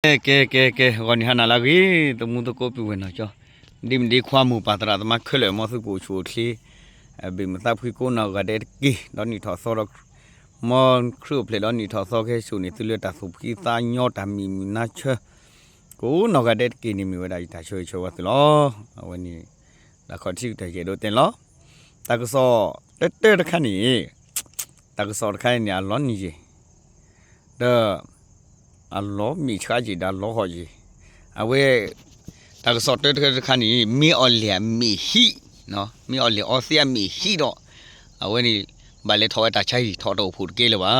ke goni hana lagi to mu to ko pi wen cho dim di khwa mu pa tra ma khele mo su ko chu thli bi ma ta phi ko na ga de ki don ni tho so ro mon khru ple don ni tho so ke su ni tu le ta su ki ta nyo ta mi na che ko no ga de ki ni mi wa da ta choi cho wa lo wen ni da kho thi ta ke do ten lo ta ko so te khan ni ta ko so khan ni a lo ni ji de a lo mi cha ji da lo ho ji a we ta ko so te khan ni mi o le mi hi no mi o le o sia mi hi do a we ni ba le tho ta chai tho do phu ke le ba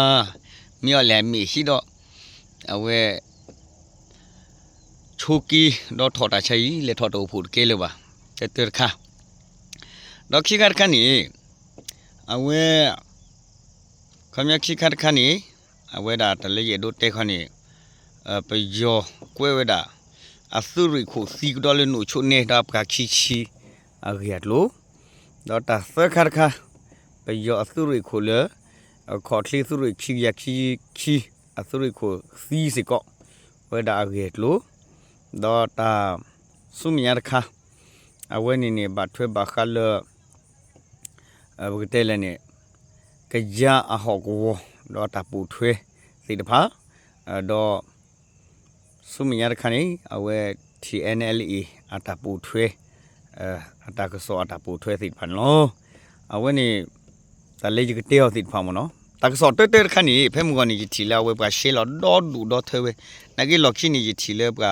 mi o le mi hi do a we chu ki do tho ta chai le tho do phu ke le ba te kha do khi khan ni a we kham ya khi khan ni a we da ta le ye do te khan niไปยอกล้วยเวดาอสุริโคซีกดอลนูชุเนดาปกาคีชีอาเกียดโลดอตาเสคัดค่ะไปยออสุริโคเลขอทลีสุริคียาคีอสุริโคซีสิกอเวดาอาเกียดโลดอตาสุมียาค่ะอาเวนี่เนี่ยบาดทวยบาคาเลบกเตเลเนี่ยกะยาอะฮอกวดอตาปูทวยสิตะพาดอสุมียาคันนี้เอาไว้ TNLE อัตราปูทเวอัตรากระสอบอัตราปูทเวสิบพันโลเอาไว้นี่แต่เลยจะเตี้ยวสิบพันมั้งเนาะตากระสอบเตี้ยๆคันนี้เพิ่มก่อนนี่จะทีแล้วเว้ยปะเชลล์ดอดูดอเทเวนักกีฬาขี้นี่จะทีแล้วปะ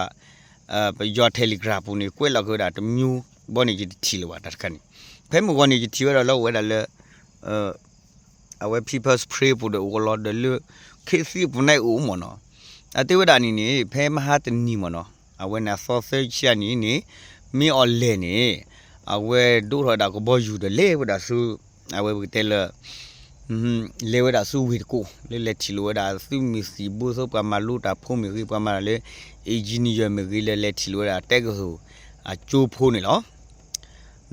ไปยอดเทเลกราฟปุ่นนี่กุ้ยเราก็ได้ตัวมิวบอนี่จะทีแล้วว่าตัดคันนี้เพิ่มก่อนนี่จะทีว่าเราเว้ยได้เลยเอาไว้ people spray ปุ่นเดือดร้อนเดือดเคซี่ปุ่นในอู่มั้งเนาะอาทิตย์วันนี้เพิ่มมาหาตัวนี้มั้งเนาะเอาไว้ในซอสเซจอันนี้มีออลเลนี่เอาไว้ดูเราได้ก็บ่อยู่เดเล่เวลาสู้เอาไว้เตลเลเวลาสู้วิดกูเลทิโลเวลาสู้มีสีบูสู้ประมาณลูตาพุ่มมีประมาณเลยเอจินิยมีเลทิโลเวลาเตก็สู้จูพูนี่เนาะ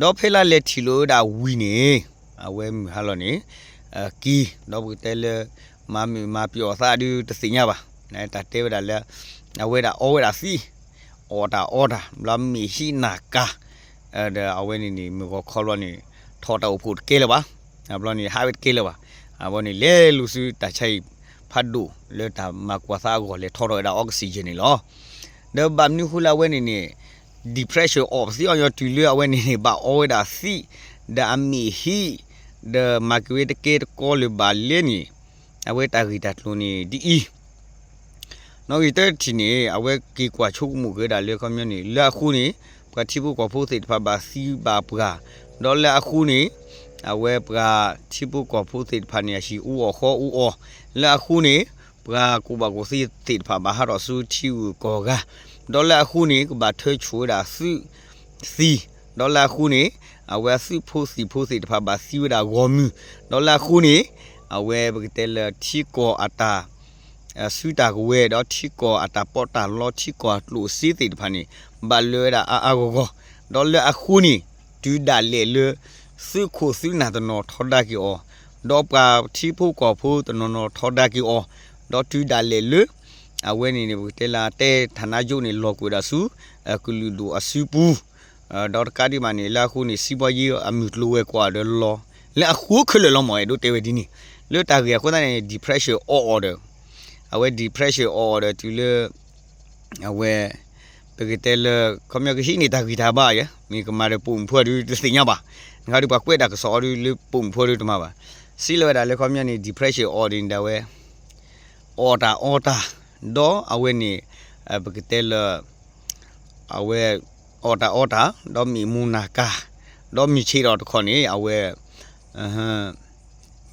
ดอกเพลาเลทิโลเวลาวินี่เอาไว้ฮัลโหลนี่กีดอกเตลมาพิอซาดูตสิญญาบ่นะตาเตเวลาแล้วเอาไว้ดาโอเวลาซีออดาลำมีหินากาเดี๋ยวเอาไว้นี่มือก็คอลนี่ทอดเอาพูดเกลือวะเอาลนี่หาเวทเกลือวะเอาวันนี้เล่ลูซี่แต่ใช้พัดดูเลือดทำมากกว่าซาก็เลยทอดเอาออกซิเจนนี่หรอเดี๋ยวแบบนี้คุณเอาไว้นี่ depression ออกสิเอาอยู่ที่เลือเอาไว้นี่บ่เอาไว้ดาซีเดี๋ยวมีฮีเดี๋ยวมาเกตเกตก็เลยบาเล่นี่เอาไว้ตากิดตัดลูนี่ดีนอกจากที่นี่เอาไว้กี่กว่าชุกมุกได้เลือกคำนี้เลือกคู่นี้ก็ที่ผู้ก่อผู้ติดพาบาซีบาปกาดอลเลือกคู่นี้เอาไว้ปกาที่ผู้ก่อผู้ติดพันยาชีอูอข้ออูอเลือกคู่นี้ปกากูบากูซีติดพาบาฮารอสูที่อูก่อกาดอลเลือกคู่นี้กูบาเธอช่วยดาซีดอลเลือกคู่นี้เอาไว้ซื้อผู้ติดพาบาซีดากอมือดอลเลือกคู่นี้เอาไว้ปกติเลือกที่ก่ออัตาสุดากูเวดอที่ก่ออัตาปอตาลอที่ก่อลูซีติดพันนี่บาเลดาอาโกโกดอลเลอะคูนี่ดูดาเลเลซื้อโคซื้อนาตนอทอดากิออดอกกาที่ผู้ก่อผู้ตนนอทอดากิออดอดูดาเลเลเอาเวนี่นี่เตลาเตธนาจุนี่ลอกูดาสูกุลูดูอสุปูดอกกาดิมานี่ลาคูนี่ซิบายีอามิตลูเวกว่าเดลอและอะคูเคลลอมอยดูเตเวดินี่เลตาเกียคนนั้น depression orderเอาไว้ depression order ที่เลเอาไว้ไปกินเตลเขาไม่ก็หินี่ตากิตาบ้าเนี่ยมีก็มาเรื่องปุ่มพวดดูสิ่งนี้บ้าเขาดูปากเวดาก็สอนดูเรื่องปุ่มพวดดูตัวมาบ้าสิเลวดาเลยเขาไม่นี่ depression order นี่เดาเว้ออตาดอเอาไว้นี่ไปกินเตลเอาไว้ออตาดอมีมูนากาดอมีชีรอดคนนี้เอาไว้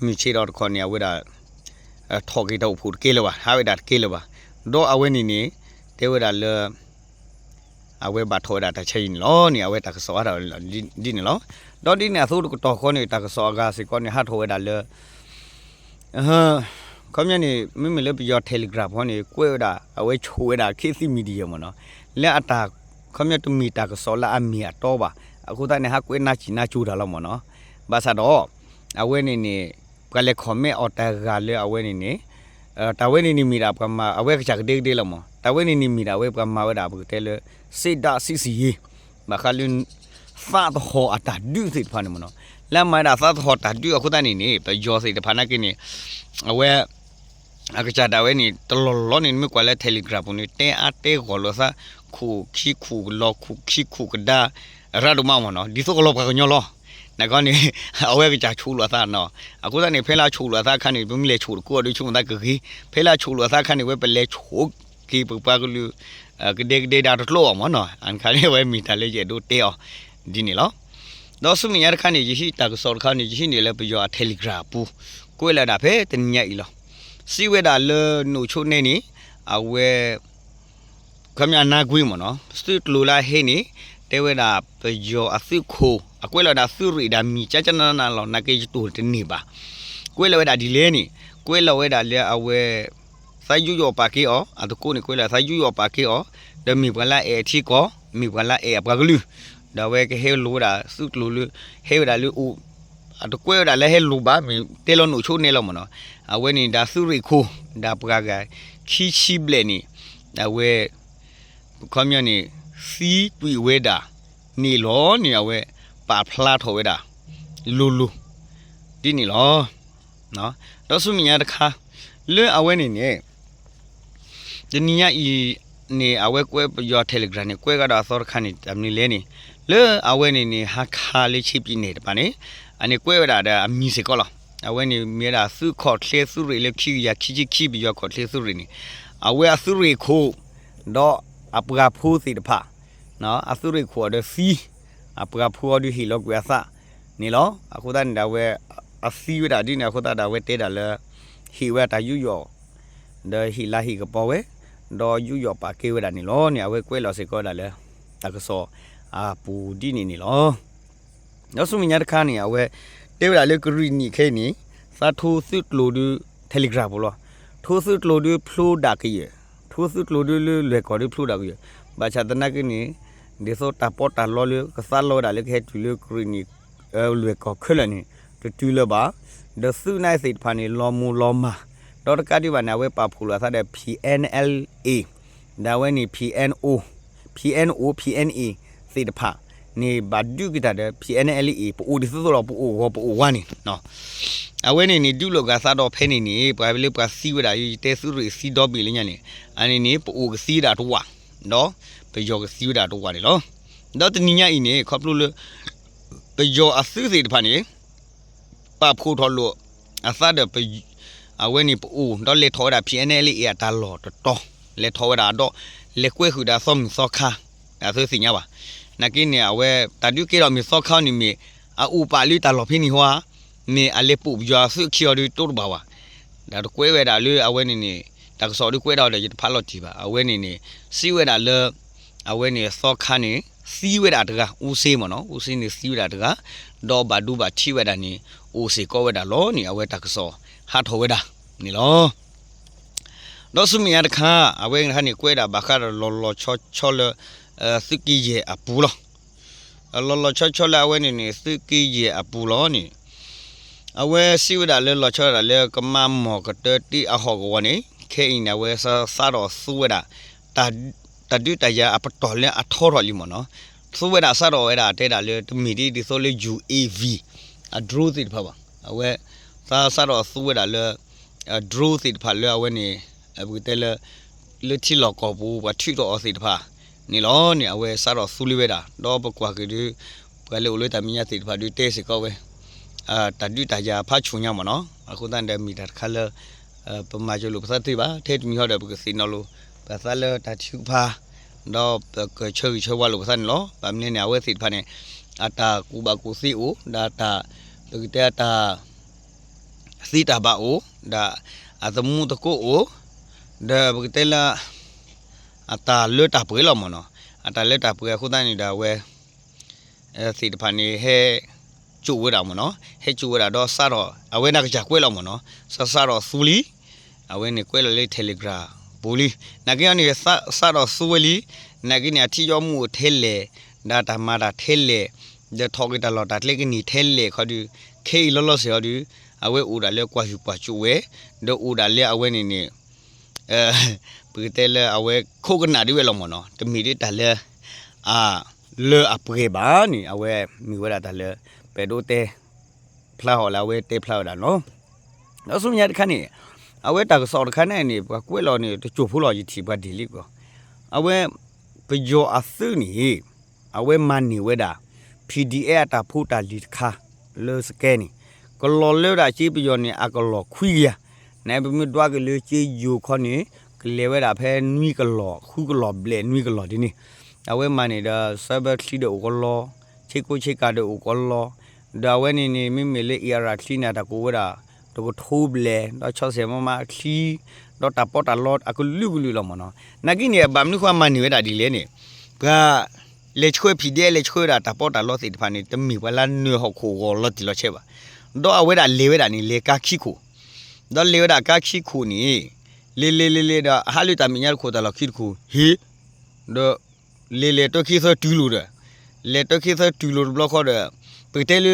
มีชีรอดคนนี้เอาไว้ดาทอกิตาพูดเกลวะหาเวดัดเกลวะดอเอาไว้นี่เทวดาเลเอาไว้บาทอดาตาชินล้อนี่เอาไว้ตากสอดาดินล้อดอดินเนี่ยสู้ก็ต่อคนนี่ตากสอกาสิคนนี่หาทอเวดาเลเขาเนี่ยนี่ไม่เลยไปยอดเทเลกราฟคนนี่กวยดาเอาไว้ช่วยดาเคซีมีเดียมันเนาะและอัตราเขาเนี่ยต้องมีตากสอละอันมีอัตโตบ่กูตาเนี่ยหากวยน่าจีน่าจูดาละมันเนาะบาซาดอเอาไว้นี่ก็เลยคอมเมออตากาเลยเอาไว้นี่ ตาเวนี่มีดาปมาเอาไว้จากเด็กๆละมั้งตาเวนี่มีดาเว้ปมาเวดาบุกเตลเสดาซิซีมาคาลุนฟาดหัวอัตาดูสิพันมันเนาะแล้วมาดาฟาดหัวอัตาดูอะคุณตานี่ไปยอสิพันนักนี่เอาไว้อากาศดาเวนี่ตลอดนี่ไม่กว่าแล้วเทเลกราฟนี่เตะอาเตะกอลซะคู่ขี้คู่ลอคู่ขี้คู่กระดาระดูมามันเนาะดิสุกลบกันยอลนักนี่เอาไว้ก็จะชูลซะเนาะอะคุณตานี่เพลาชูลซะคันนี่ไม่เลชูกูดูชูมันตะกี้เพลาชูลซะคันนี่เว้ไปเลชูกี่ปปากลูก็เด็กๆดาตโลมันเนาะอันคันนี่เว้มีทะเลเจดูเตอดินี่ละดอสมียาคันนี่จิตากสอร์คันนี่จินี่เลไปยอเทเลกราฟปูกูเลดาเพตนยาอีละစီဝဲတာလဲနှုတ်ချိုနေနေအဝဲခမနာကွေးမနော်စတူတလူလာဟင်းနေတဲဝဲတာပယောအသုခိုအကွဲလာတာသုရီဒါမီချာချနာနာလောနကေတူတနေပါကွဲလာဝဲတာဒီလဲနေကွဲလာဝဲတာလဲအဝဲစိုက်ယူယောပါကေအောအတကိုနေကွဲလာစိုက်ယူယောပါကေအောဒမီပလာအေတီကောမီပလာအေပကလူဒါဝဲကဟဲလိုတာသုတလူဟဲဝဲတာလူအတကွဲတာလဲဟဲလူပါမီတဲလောနှုတ်ချိုနေလောမနော်အဝဲနေတာသုရိခိုဒါပကကခီချီဘလဲနေအဝဲခမယနေစီပွေဝဲတာနေလောနေအဝဲပါဖလာထော်ဝဲတာလူဒီနေလောနော်တော့ဆုမြညာတခါလဲအဝဲနေနေဒီနီယာဤနေအဝဲကွဲရော Telegram နေကွဲကတော့သောခါနေအမီလဲနေလဲအဝဲနေဟာခါလေးချိပြနေတယ်ပါနေအနေကွဲရတာအမီစကောလားအဝဲနေမြေတာစုခေါ်လေစုရီလေခီရခီပြီးရောခေါ်လေစုရီနေအဝဲအစုရီခိုတော့အပကဖူးစီတဖနော်အစုရီခိုတော့စီအပကဖူးဒီဟီလောကွာစာနေလောအခုတန်းဒါဝဲအစီဝဲတာဒီနေအခုတဒါဝဲတဲတာလဲဟီဝဲတာယူယောဒဟီလာဟီကပေါ်ဝဲတော့ယူယောပါကေဝဲတာနေလောနေအဝဲကွဲလောစေကောတာလဲတကစောအပူဒီနေလောနောက်ဆုံးမြတ်ခါနေအဝဲတဲဝဲတာလေကရီနီခဲနေစာထိုးစစ်လို့ဒီ Telegram ဘောလားထိုးစစ်လို့ဒီဖလိုဒါကီထိုးစစ်လို့ဒီလေကော်ဒီဖလိုဒါကီဘာချာတနာကင်းဒီစောတာပေါ်တာလောလေကစားလောဒါလေခဲတူလေကရီနီလေကော်ခလနေတူလပါဒဆူနိုင်စိတ်ဖာနေလောမူလောမာဒေါ်တကတိဘာနာဝဲပါဖူလာတဲ့ PNLA ဒါဝဲနေ PNA စိတ်တဖာနေဘာဒုကတာတဲ့ PNLA ပိုဒီဆိုတော့ပိုဝါနေနော်အဝဲနေဒုလောကစားတော့ဖဲနေဘာပဲလေပါစီဝဲတာတဲစုရီစီတော့ပြီလေညနေအနေနေပိုကစီတာတော့ဝါနော်ပယောကစီဝဲတာတော့ဝါနေလောတော့တနိညာဤနေခေါပလို့ပယောအစုစိတ်တဖာနေပါဖို့ထော်လို့အစားတဲ့အဝဲနေပိုတော့လေထော်တာ PNLA အတာလောတော့လေထော်တာတော့လေကွဲခူတာဆောမစောခါအဆိုစီညာပါနကိနေအဝဲတတုကေတော့မစောခေါနေမီအူပါလီတလောဖိနီဟွာနေအလေပူပြာဆုခီယောဒီတိုးပါဝါဒါတော့ကွဲဝဲတာလေအဝဲနေနေတကစောဒီကွဲတော့တယ်ဖာလော့တီပါအဝဲနေနေစီဝဲတာလေအဝဲနေစောခါနေစီဝဲတာတကဦးစေးမနော်ဦးစေးနေစီဝဲတာတကတော့ဘာဒူဘာချီဝဲတာနေဦးစေးကောဝဲတာလောနေအဝဲတကစောဟာထော်ဝဲတာနေလောတော့ဆုမီရတခါအဝဲခါနေကွဲတာဘာခါလောချောလစကီရဲ့အပူလောလောချောလာဝဲနေစကီရဲ့အပူလောနေအဝဲစီဝဒါလဲလောချောတာလဲကမမောကတတိအဟောကဝနေခဲအင်းနဝဲစာတော့စူဝဒါတဒုတရအပတော်လဲအထောတော်လီမနော်စူဝဒါစာတော့ဝဲတာတဲတာလဲတမီဒီဆိုလဲ UAV အဒရိုးစစ်ဖာပါအဝဲစာတော့စူဝဒါလဲဒရိုးစစ်ဖာလဲအဝဲနေအခုတဲလဲချီလောကောဘူးဘာထွီတော့စစ်ဖာနေလောနေအဝဲစားတော့ဆူလီဝဲတာတော့ပကွာကဒီဘယ်လိုလဲတမီးရတိဖာဒီတဲစကောဝဲတဒုတရာဖာချုံညမနော်အခုတန်တဲ့မီတာခါလပမာကျလို့ပစတိပါထဲတမီဟောတယ်ပကစီနော်လို့ပစလတချူဖာတော့ကချေဝါလို့ပစန်လောဗမင်းနေအဝဲစစ်ဖာနေအတာကူဘာကူစီအိုဒါတာပကတဲ့တာစီတာဘာအိုဒါအသမုတကိုအိုဒါပကတဲ့လာအတာလွတ်တာပွဲလောမနော်အတာလွတ်တာပွဲခုတန်းနေတာဝဲစီတဖာနေဟဲကျူဝဲတာမနော်ဟဲကျူဝဲတာတော့စတော့အဝဲနာကကြကွဲလောမနော်စတော့စူလီအဝဲနေကွဲလလေ Telegram ဘူလီနကေအနေစတော့စူဝလီနကေနေအထီယောမှုထဲလေဒါတာမာတာထဲလေဒထောက်ကတလောတာလက်ကနေထဲလေခေါ်ဒီခေလောလောစေော်ဒီ awe udale kwa chuwe do udale awe ni putele awe kokona diwe lo mono te mi de dale le apre ba ni awe mi wera dale pedo te pla ho la we te pla da no no su nya khan ni awe ta so khan ni kwe lo ni te chu phu lo ji thi ba dili ko awe pe jo asu ni awe man ni we da PDF တာဖူတာလီခါလောစကဲနီကလောလေတာချိပယောနီအကလောခွီရနဲဘမီတွားကလေချီယူခေါနီကလေဝဲတာဖဲနွီကလောခုကလောဘလေနွီကလောဒီနီအဝဲမနေတာဆဘက်ခလီဒိုကလောချိကိုချိကာဒိုကလောဒါဝဲနီနီမိမီလေအီရာခလီနာတကိုဝဲတာတကိုထိုးဘလေတော့60မမခလီတော့တပေါ်တာလောအကလူကလူလောမနော်နဂိနေဗမ်နုခွာမနီဝဲတာဒီလေနေကလေချွေဖီဒီလေချွေတာတပေါ်တာလောစီတဖာနေတမီဝလာနွေဟခိုကိုလောတီလောချေပါတော့အဝဲတာလေဝဲတာနေလေကာခိခိုတော့လေဝဲတာကာခိခိုနေလေတော့ဟာလူတာမညာခိုတာလောခိခိုဟေတော့လေတော့ခိသတူလို့တဲ့လေတော့ခိသတူလို့ဘလော့ခေါ်တဲ့ပတေလူ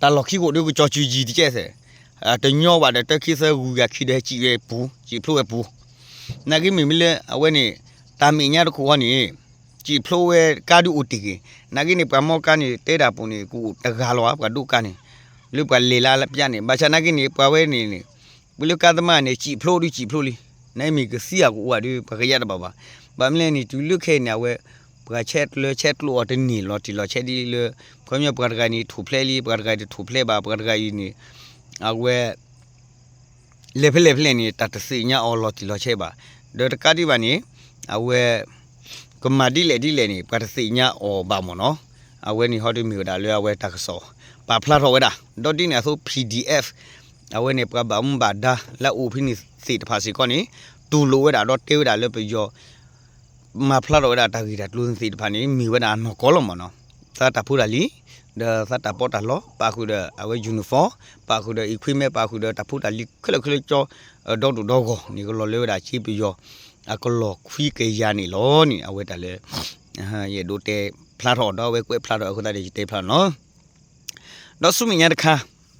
တာလောခိကိုတို့ကြောချီကြီးတကျဲဆဲတညောပါတဲ့တော့ခိသဟူရခိတဲ့ကြည်ရဲ့ဘူးကြည်ဖလို့ရဲ့ဘူးနာကိမီမီလေအဝဲနေတာမညာခိုကနေကြည်ဖလို့ရဲ့ကာဒူအိုတီကနာကိနေပမောကနေတဲတာပုံနေကိုတကားလောကဒုကနေလူကလေလာပြနေဘာချနာကိနေပွားဝဲနေဘလူကသမနေကြည်ဖလို့ဒီကြည်ဖလို့လီနိုင်မီကစီယာကိုဝါဒီပကရတဘာဘာမလဲနေတူလူခဲနေဝဲပကချက်လို့အတနီလော်တီလော်ချက်ဒီလေခွန်မြပကကနီထူဖလဲလီပကကဒီထူဖလဲပါပကကီနေအဝဲလေဖလဲနေတတစီညာအော်လော်တီလော်ချက်ပါဒေါ်တကတိပါနေအဝဲကမာဒီလေနေပကစီညာအော်ဘာမနော်အဝဲနေဟော်ဒီမီဒါလေအဝဲတကဆောပါဖလာတော့ဝဲတာဒေါ်ဒီနေဆို PDF အဝဲနေပကဘာမဘာဒါလာအိုဖိနီစီတဖာစီကောနေတူလိုဝဲတာတော့တေးဝဲတာလေပြောมาพลาดว่าตากีดาลุนสีตานี่มีเวลานอกลมเนาะซาตาพูดaliเดซาตาปอตาลอปาคูเดเอาไว้ยูนิฟอร์มปาคูเดอีควิปเมนต์ปาคูเดตาพูดaliคลจอดอกดอกนี่ก็ลอเลวดาชีปิยออะก็ลอคุยเกยานี่ลอนี่เอาไว้ตาเลเยดูเตพลาดอดอเวกวยพลาดอคุตาเดจิเตพลาเนาะดอสุมิญาตะคา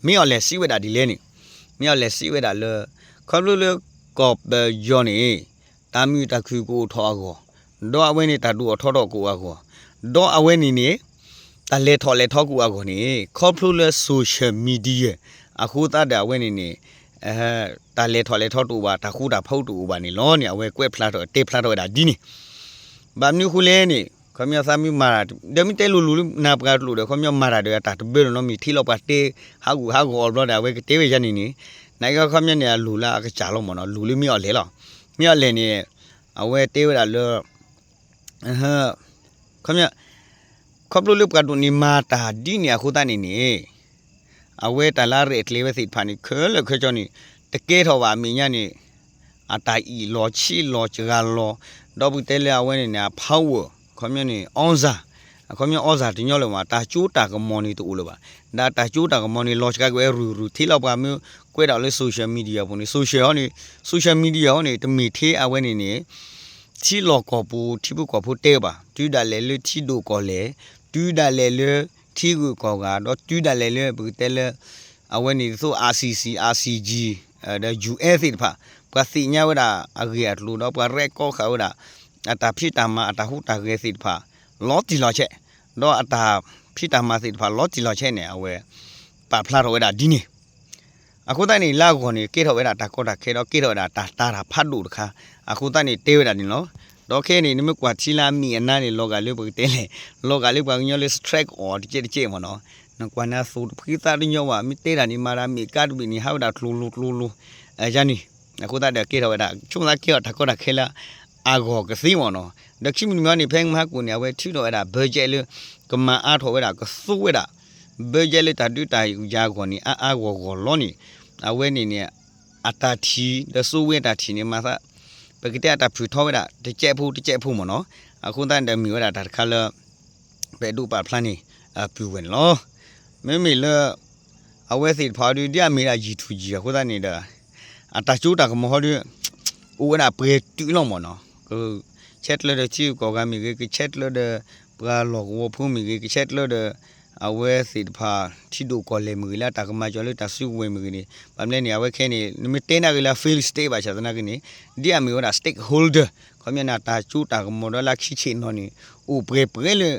มีออเลซีเวดาดีเลนี่มีออเลซีเวดาเลคอมลุเลกอบเบยอนี่ตามีตะคุกูทอก็ดออเวนี่ตาดูอทอดกูอะก็ดออเวนี่นี่ตาเลทอกูอะก็นี่คอมลุเลโซเชียลมีเดียอะคูตาดาเวนี่ตาเลทอตูบาตาคูตาဖောက်တူบานี่ล้อนี่อเวกวยพลาดเตพลาดดาดีนี่บามนี่คูเลนี่ခမဆာမီမာဒမီတဲလူနာပကလူဒခမမာရဒတာတဘေနော်မီထီလောက်ပါတေဟာကူအော်ဘရဒါဝဲတေဝေရနီနီနိုင်ကခမနေလူလာအကချာလုံးမနော်လူလေးမြော့လဲလောမြော့လဲနေအဝဲတေဝဒါလောခမခပလူလုကတူနီမာတာဒီနီအခုတနေနေအဝဲတလာရက်လေးဝဲစိဖာနီခဲလခဲချောနီတကဲထောပါမင်းညနေအတိုင်ဤလောချီလောချာလောတော့ဘူးတဲလဲအဝဲနေနာဖောက်ဝခမနေအောင်စာခမအောစာတင်ညောလောမှာတာကျိုးတာကမော်နီတူလို့ပါဒါတာကျိုးတာကမော်နီလော့ချ်ကကွဲရူထီလောက်ပါမျိုးကွဲတော့လေဆိုရှယ်မီဒီယာပုံနေဆိုရှယ်မီဒီယာနေတမီသေးအဝဲနေချီလော်ကောပူထီပုကောဖူတဲပါတူဒါလေလေထီဒိုကောလေတူဒါလေလေထီကူကောကတော့တူဒါလေလေဘူးတဲလေအဝဲနေဆို RCG ဒါ US ဖာပစီညာဝဒါအဂီအလူတော့ပရက်ကောခါဝဒါအတာဖိတမအတာဟုတာရဲစစ်ဖာလောတီလောချက်တော့အတာဖိတမစစ်ဖာလောတီလောချက်နေအဝဲပါဖလာတော့ဝဒါဒီနေအခုတည်းလာခေါ်နေကေထောဝဲတာတာကောတာခဲတော့ကေထောတာတာဖတ်လို့တခါအခုတည်းတေးဝဲတာနေနော်တော့ခဲနေနမကွာချီလာမီအနာနေလောကလေးပုတ်တဲလေလောကလေးပွားညောလေး strike or တကြမနော်နကွာနာဆိုဖိတာညောဝမီတေးတာနေမာရာမီကတ်ဘီနီဟောတာလှလူအဲဂျာနီအခုတည်းကေထောဝဲတာချုံလာကေတာကောတာခဲလာအာဂောကစီမနော်ဒခိမီမနီဖဲမဟာကူနေဝဲထီတော့အဲ့ဒါဘဂျဲလေကမအားထောဝဲတာကဆူဝဲတာဘဂျဲလေတာတူတိုင်ယာကောနီအာဂောကောလောနီအဝဲနေနေအတာထီဒဆူဝဲတာထီနေမှာသပကတဲ့တာဖူထောဝဲတာတကြက်ဖို့မနော်အခုတန်တမီဝဲတာတခါလဘဲဒူပါဖလန်နီပြူဝင်လောမေလအဝဲစီဖာဒီတမီလာဂျီထူဂျီအခုတန်နေတာအတာကျူတာကမဟောဒီဦးဝဲတာပေတူလောမနော်ချက်လတဲ့ချီကောကမီကချက်လတဲ့ပကလောကဝဖူမီကချက်လတဲ့ အဝဲစီတဖာချီဒိုကောလေမူလာတာကမာကျော်လေတာစုဝဲမူကနေဗမ်လဲနေအဝဲခဲနေနမတဲနာကလာ fail state ပါချာတနာကနေဒီအမီဝတာ stakeholder ခမနာတာချူတာကမောဒလာခိချေနော်နီဥပရေပရေလေ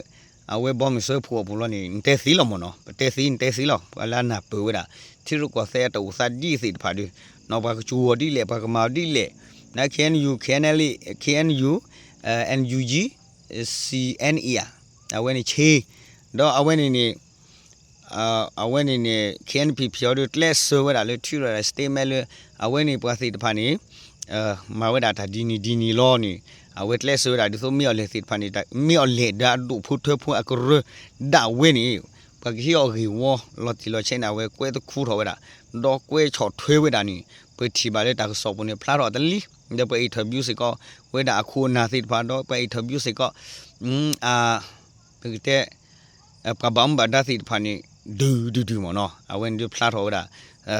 အဝဲဘောမစဖို့ပူလောနေတဲစီလောမနော်တဲစီလောအလာနာပူဝတာချီရုကောဆဲတူစာဒီစီတဖာဒီနော်ဘာချူဝဒီလေဘာကမာဒီလေနာ KNU NUG CNE အဝဲနေချေတော့အဝဲနေအဝဲနေ KNP ပြောတော့လက်ဆိုဝဲတာလေထူရစတေးမဲလေအဝဲနေပွားစီတဖာနေမာဝဲတာဒီနီလောနေအဝဲလက်ဆိုဝဲတာဒီဆိုမြော်လေစီတဖာနေမြော်လေဒါဒုဖုထဖုအကရဒါဝဲနေပကီယောဂီဝလော်တီလော်ချင်းအဝဲကွဲတခုထောဝဲတာတော့ကွဲချော်ထွေးဝဲတာနေပတီပါလေတာဆောပနေဖလာတော့တလီဒီပအင်တာဗျူးစကောဝဲတာအခုနာစီတဖာတော့ပအင်တာဗျူးစကောပကတဲ့ပကဘမ်ဘာဒါစီတဖာနေဒူမနော်အဝဲဒီဖလာထောဝဲတာ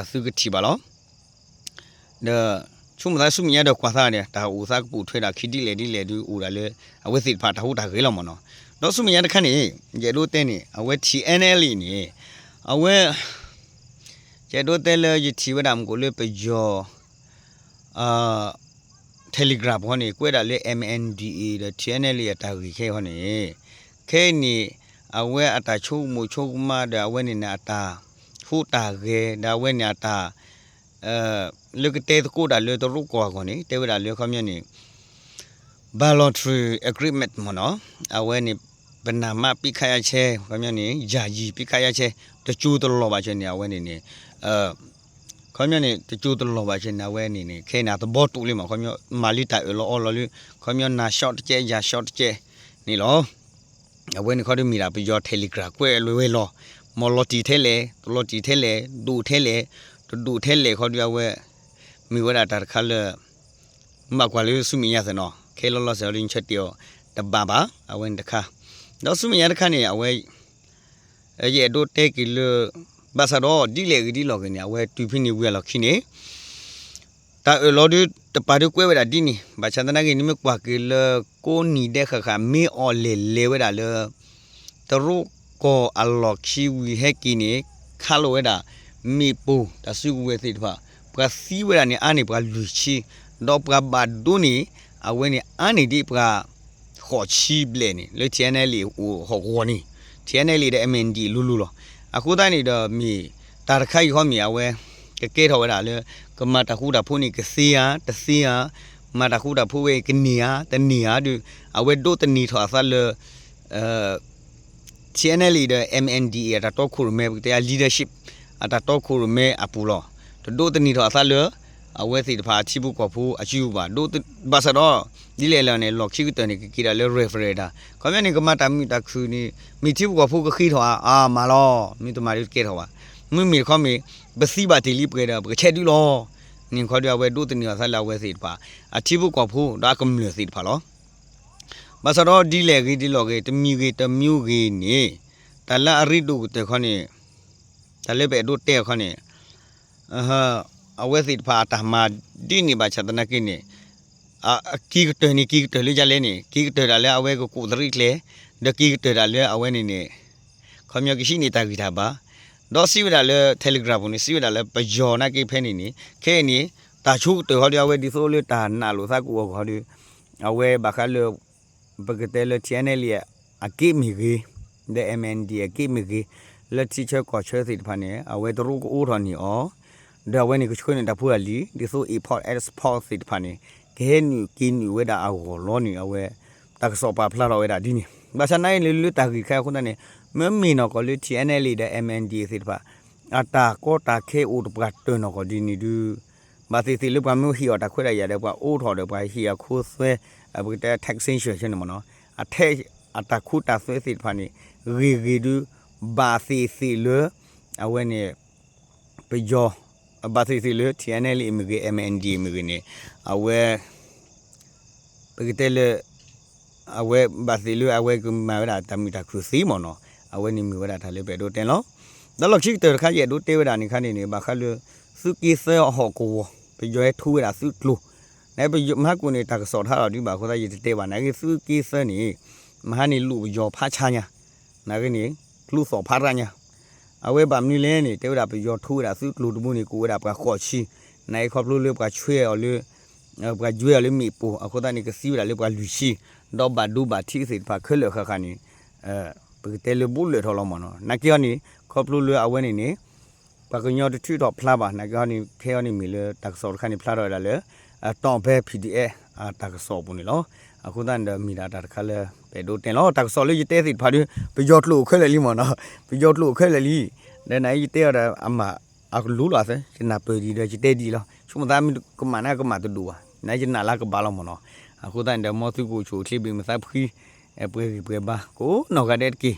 စုကတီပါလောချုံမသားစုမြရတော့ကွာသားတယ်ဒါဦးစားပူထွေးတာခီတီလေဒီလေဒူဦးတာလေအဝဲစီတဖာတဟုတ်တာခေးလောမနော်တော့စုမြရတဲ့ခန့်နေရေလို့တဲနေအဝဲ TNL နေအဝဲကျေတော့တဲလေတီဝဒမ်ကိုလေပကျော်Telegraph ဟောနေကွဲတာလေ MNDA တဲ့ channel ရတာကြီးခဲဟောနေခဲနေအဝဲအတာချုံမချုံမဒါဝဲနေနာတာဖူတာခဲဒါဝဲနေတာလုကတဲ့ကိုဒါလေတော့ရုကောကောနေတဲဝဒါလေခမညနေ voluntary agreement မနော်အဝဲနေဘနာမပိခရချဲခမညနေယာကြီးပိခရချဲတကျူးတော်ပါချဲနေအဝဲနေခမနေတကျူးတော်ပါချင်နာဝဲနေနေခဲနာတဘောတူလေးမှာခမမာလီတိုင်လောအော်လော်ခမနာ short ကျဲရာ short ကျဲနေလောအဝဲနေခေါ်မီလာပြော Telegram ကွဲလွယ်လောမော်လတီထဲလေတလတီထဲလေဒူထဲလေဒူထဲလေခေါ်ရဝဲမီဝဒတာခါလမကွာလေးစုမီရစနော်ခဲလောလောဆယ်ရင်းချက်တောတဘာဘာအဝဲတခါတော့စုမီရတခါနေအဝဲရဲ့ဒိုတဲကီလဘာသာတော့ဒီလေဒီလောကနေအဝဲတူဖိနေဝဲလောက်ခိနေတာလော်ဒီတပါရကွဲဝဲတာဒီနီဘာချန်တနာကင်းမကွာကလကိုနီတဲ့ခါမေအော်လေဝဲတာလေတရုကိုအလော်ခိဝီဟက်ကီနေခါလိုဝဲတာမေပူတဆုဝဲသိတပါပကစီဝဲတာနေအာနေပကလူချီတော့ပကဘာဒူနီအဝဲနေအာနေဒီပကခေါ်ချီဘလဲနေလေချန်နယ်လီဟိုဟောဝနီချန်နယ်လီတဲ့ MND လူလောအခုတိုင်းနေတော့မီတာတခိုက်ခေါ်မီအဝဲကဲထော်ဝဲတာလေကမတခုတာဖုန်နီကစီယာတစီယာမတခုတာဖုဝဲကနေယာတနေယာဒူအဝဲဒိုတနီထော်ဆာလေchannel leader MNDA တာတော့ခုရမဲတရား leadership အတာတော့ခုရမဲအပူလောဒိုတနီထော်ဆာလေအဝဲစီတဖာချိဘူးကောဖူအချူပါဒိုဘာစတော့ဒီလေလနဲ့လော်ခိကတနေကီရလေ refrigerator ခမနေကမတာမီတခုနီမီချိဘူးကောဖူကခိထောအာမာလောမီတမာရီကေထောမီခမဘစီဘာတီလီပကေတာပချက်ဒီလောနင်ခေါ်ရဝဲဒိုတနီဆာလာဝဲစီတဖာအချိဘူးကောဖူဒါကမလစီတဖာလောဘာစတော့ဒီလေကြီးဒီလောကေတမီကြီးတမျိုးကြီးနေတလာအရိဒုတေခနေတလေပဲဒိုတဲခနေအဝဲစီတဖာတမဒီနေပါချတနကိနေကီကတနေကီကတလေကြလဲနေကီကတရလဲအဝဲကိုကုဒရိကလေဒကီကတရလဲအဝဲနေနေခမယကရှိနေတာဂီတာပါဒေါ်စီဝဒါလဲ Telegram နေစီဝဒါလဲပယောနာကိဖဲနေနေခဲနေတာချုတဟောရဝဲဒီဆိုလေတာနာလို့စာကူခေါ်ဒီအဝဲဘာခါလဲပကတဲလဲ channel ရအကိမီကြီးတဲ့ MND အကိမီကြီးလက်ချီချက်ကောချဲစီတဖာနေအဝဲတရုကိုဦးတော်နေအောဒါဝဲနေကချွေးနေတာဖူးရလီဒီဆို import export စီတဖာနေခဲနူကင်းနူဝဲတာအောလောနေအဝဲတက်ဆောပါဖလာတော့ဝဲတာဒီနေဘာစနိုင်လူတာကြီးခဲခုနနေမမီနော်ကလေ channel လေးတဲ့ MND စီတဖာအတာကောတာခဲဦးတပတ်တွနော်ကဒီနေဒူဘာစီစီလူပမျိုးဟီော်တာခွဲရရတဲ့ကွာအိုးထော်တယ်ကွာဟီယာခိုးဆွဲဘကတဲ့ taxation ရှင်မနော်အထက်အတာခုတာဆွဲစီတဖာနေရီဒူဘာစီလေအဝဲနေပကြောဘာစီလေ channel အမကြီး MND အမကြီးနေအဝဲပကတဲ့လေအဝဲဘာစီလေအဝဲကမာရတာမီတာခုစီမနော်အဝဲနေမီဝရတာလေပဲတို့တင်လောဒါလို့ချိတဲ့ခါရဲ့တို့တေဝတာနေခါနေဘာခါလေစုကီဆဲဟောကိုပကြောထူရတာစုကလူနေပမဟာကိုနေတာဆော်ထားတော့ဒီဘာခေါ်တာရတဲ့ပါနေစုကီဆဲနေမဟာနေလူကြောဖာချာညာနာကနေ ลูสอพาระเนี่ยเอาไว้แบบนี้เลยนี่เดี๋ยวเราไปยอดทูเราซื้อลูดมุนี่กูเราไปขอชีในครอบครัวเรียกว่าช่วยเอาเลยไปช่วยเอาเลยมีปูเอาคนตานี่ก็ซื้อเราเรียกว่าลุชีดอกบาดูบาที่สิพาขึ้นเลยค่ะนี่ไปเตลบุลเลยทอลมอนนักเกี่ยวนี่ครอบครัวเรือเอาไว้นี่ปากยอดที่ดอกพลาบนักเกี่ยวนี่เที่ยวนี่มีเลยตักสอดขันนี่พลาดอะไรเลยต้องไปPDAตักสอบปุ่นนี่ล้อအခုတန်းမီတာတခါလဲပဲတို့တင်လို့တက်ဆော်လေးတဲစီဖာဒီပယော့လို့ခဲလေလီမနော်ပယော့လို့ခဲလေလီတဲ့နိုင်တဲရအမအခုလူလာစစနာပေဒီတဲ့တဲဒီလောချုံသားမီကမနာကမတူဝနိုင်ကျနာလာကဘာလောမနော်အခုတန်းမောသူကိုချိုခလိဘီမစားဖီပွဲဘာကိုနော်ကတဲ့ကီ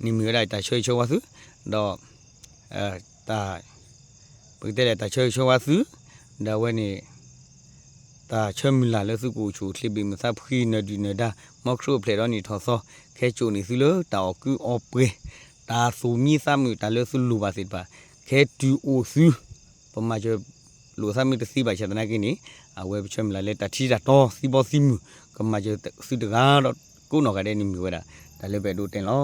နိမီရိုက်တာချွေချောဝါစုတော့တာပိတဲ့တာချွေချောဝါစုဒါဝဲနေตาเชื่อมิลาเลสุกูชูคลิปมซาพรีนดีเนดามอกโรเพลรอนี่ทอซอแค่จูนี่ซิเลตาอกูออเปตาซูมีซามิตาเลสุลูบาสิบาแค่ดูโอซูปมาจะลูซามิตซีบาชนะกินี่เอาเว็บเชื่อมิลาเลตาทีดาโตซิบอซิมูก็มาจะสุดกาดกูนอกกันได้นี่มีเวลาแต่เลยไปดูเต็นล้อ